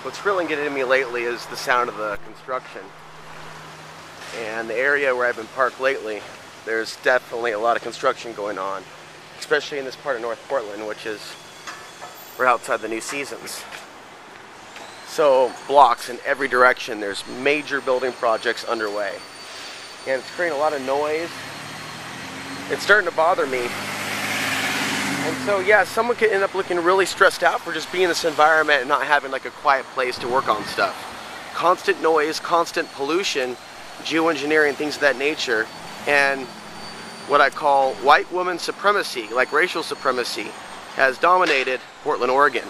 What's really getting me lately is the sound of the construction. And the area where I've been parked lately, there's definitely a lot of construction going on, especially in this part of North Portland, which is we're outside the new seasons. So blocks in every direction, there's major building projects underway. And it's creating a lot of noise. It's starting to bother me. And so yeah, someone could end up looking really stressed out for just being in this environment and not having like a quiet place to work on stuff. Constant noise, constant pollution, geoengineering, things of that nature, and what I call white woman supremacy, like racial supremacy, has dominated Portland, Oregon,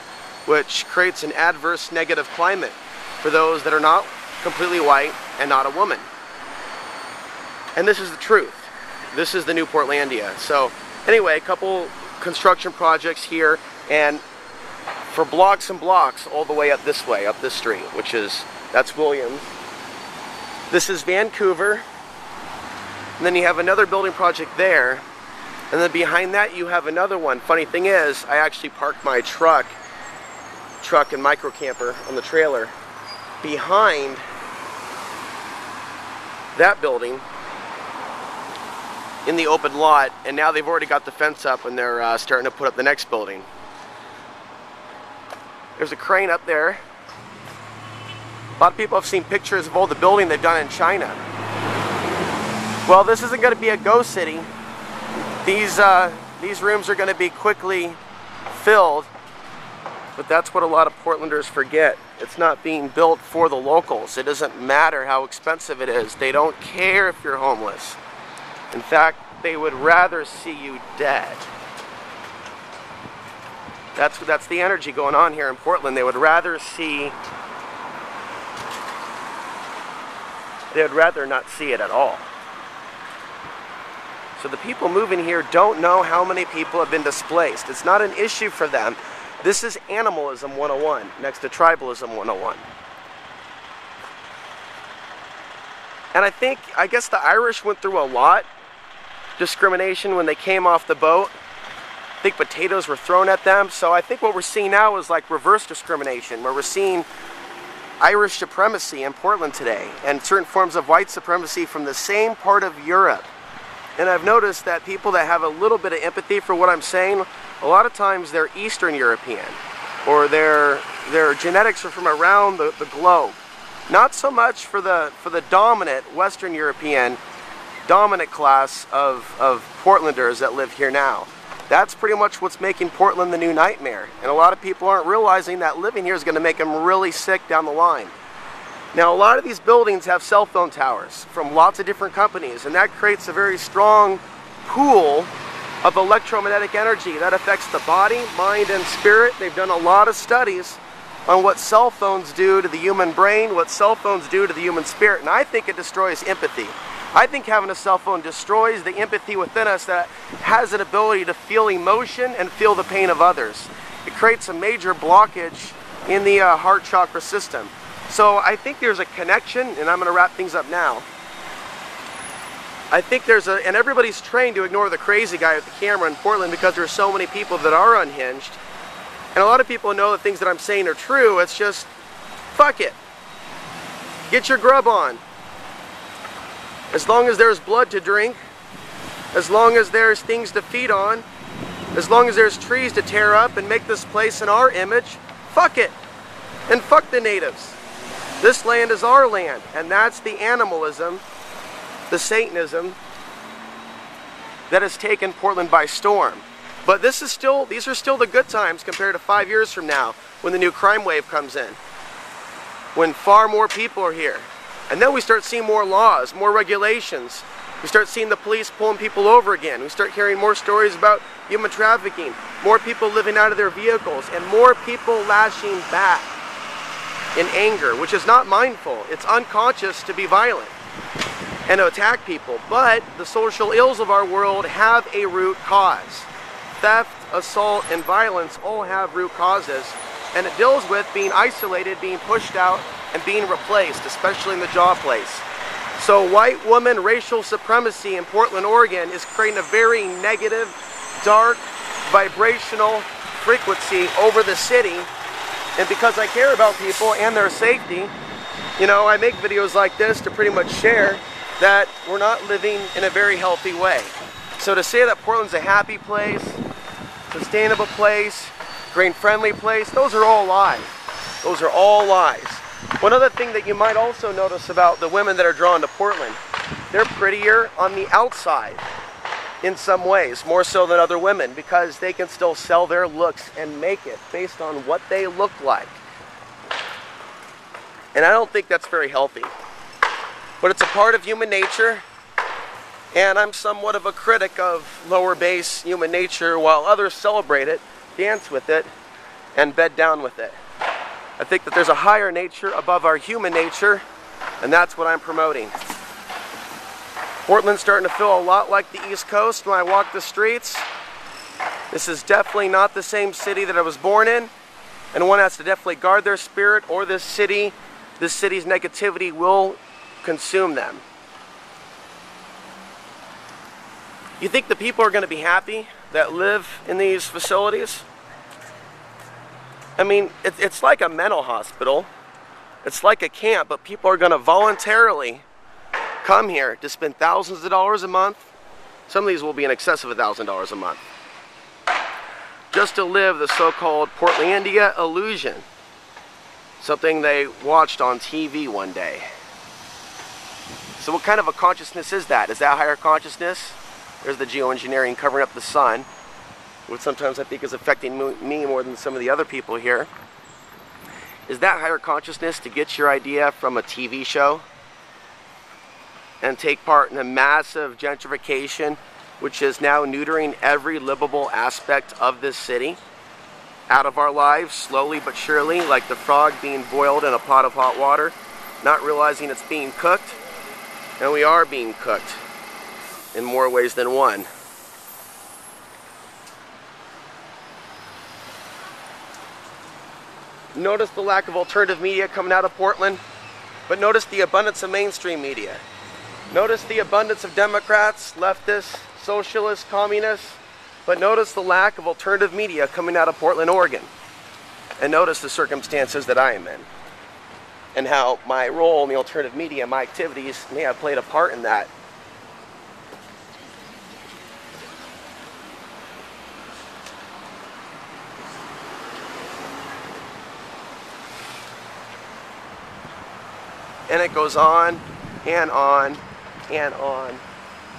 which creates an adverse negative climate for those that are not completely white and not a woman. And this is the truth. This is the new Portlandia. So anyway, a couple construction projects here, and for blocks and blocks all the way up this way, up this street, that's Williams. This is Vancouver. And then you have another building project there. And then behind that you have another one. Funny thing is, I actually parked my truck and micro camper on the trailer behind that building in the open lot, and now they've already got the fence up and they're starting to put up the next building. There's a crane up there. A lot of people have seen pictures of all the building they've done in China. Well, this isn't going to be a ghost city. These rooms are going to be quickly filled, but that's what a lot of Portlanders forget. It's not being built for the locals. It doesn't matter how expensive it is. They don't care if you're homeless. In fact, they would rather see you dead. That's the energy going on here in Portland. They would rather not see it at all. So the people moving here don't know how many people have been displaced. It's not an issue for them. This is animalism 101 next to tribalism 101. And I guess the Irish went through a lot discrimination when they came off the boat. I think potatoes were thrown at them. So I think what we're seeing now is like reverse discrimination, where we're seeing Irish supremacy in Portland today and certain forms of white supremacy from the same part of Europe. And I've noticed that people that have a little bit of empathy for what I'm saying, a lot of times they're Eastern European, or their genetics are from around the globe. Not so much for the dominant Western European dominant class of Portlanders that live here now. That's pretty much what's making Portland the new nightmare. And a lot of people aren't realizing that living here is going to make them really sick down the line. Now, a lot of these buildings have cell phone towers from lots of different companies, and that creates a very strong pool of electromagnetic energy that affects the body, mind, and spirit. They've done a lot of studies on what cell phones do to the human brain, what cell phones do to the human spirit, and I think it destroys empathy. I think having a cell phone destroys the empathy within us that has an ability to feel emotion and feel the pain of others. It creates a major blockage in the heart chakra system. So I think there's a connection, and I'm going to wrap things up now. I think and everybody's trained to ignore the crazy guy with the camera in Portland because there's so many people that are unhinged. And a lot of people know the things that I'm saying are true. It's just, fuck it. Get your grub on. As long as there's blood to drink, as long as there's things to feed on, as long as there's trees to tear up and make this place in our image, fuck it. And fuck the natives. This land is our land, and that's the animalism, the Satanism that has taken Portland by storm. But these are still the good times compared to 5 years from now when the new crime wave comes in, when far more people are here. And then we start seeing more laws, more regulations. We start seeing the police pulling people over again. We start hearing more stories about human trafficking, more people living out of their vehicles, and more people lashing back in anger, which is not mindful. It's unconscious to be violent and to attack people. But the social ills of our world have a root cause. Theft, assault, and violence all have root causes, and it deals with being isolated, being pushed out, and being replaced, especially in the job place. So white woman racial supremacy in Portland, Oregon is creating a very negative, dark, vibrational frequency over the city And because I care about people and their safety, you know, I make videos like this to pretty much share that we're not living in a very healthy way. So to say that Portland's a happy place, sustainable place, grain-friendly place, those are all lies. Those are all lies. One other thing that you might also notice about the women that are drawn to Portland, they're prettier on the outside in some ways, more so than other women, because they can still sell their looks and make it based on what they look like. And I don't think that's very healthy. But it's a part of human nature, and I'm somewhat of a critic of lower base human nature while others celebrate it, dance with it, and bed down with it. I think that there's a higher nature above our human nature, and that's what I'm promoting. Portland's starting to feel a lot like the East Coast when I walk the streets. This is definitely not the same city that I was born in, and one has to definitely guard their spirit, or this city's negativity will consume them. You think the people are going to be happy that live in these facilities? I mean, it's like a mental hospital. It's like a camp, but people are going to voluntarily come here to spend thousands of dollars a month. Some of these will be in excess of $1,000 a month, just to live the so-called Portlandia illusion, something they watched on TV one day. So what kind of a consciousness is that? Is that higher consciousness? There's the geoengineering covering up the sun, which sometimes I think is affecting me more than some of the other people here. Is that higher consciousness to get your idea from a TV show and take part in a massive gentrification, which is now neutering every livable aspect of this city out of our lives, slowly but surely, like the frog being boiled in a pot of hot water, not realizing it's being cooked? And we are being cooked in more ways than one. Notice the lack of alternative media coming out of Portland, but notice the abundance of mainstream media. Notice the abundance of Democrats, leftists, socialists, communists, but notice the lack of alternative media coming out of Portland, Oregon. And notice the circumstances that I am in, and how my role in the alternative media, my activities, may have played a part in that. And it goes on and on and on,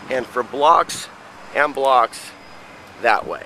and for blocks and blocks that way.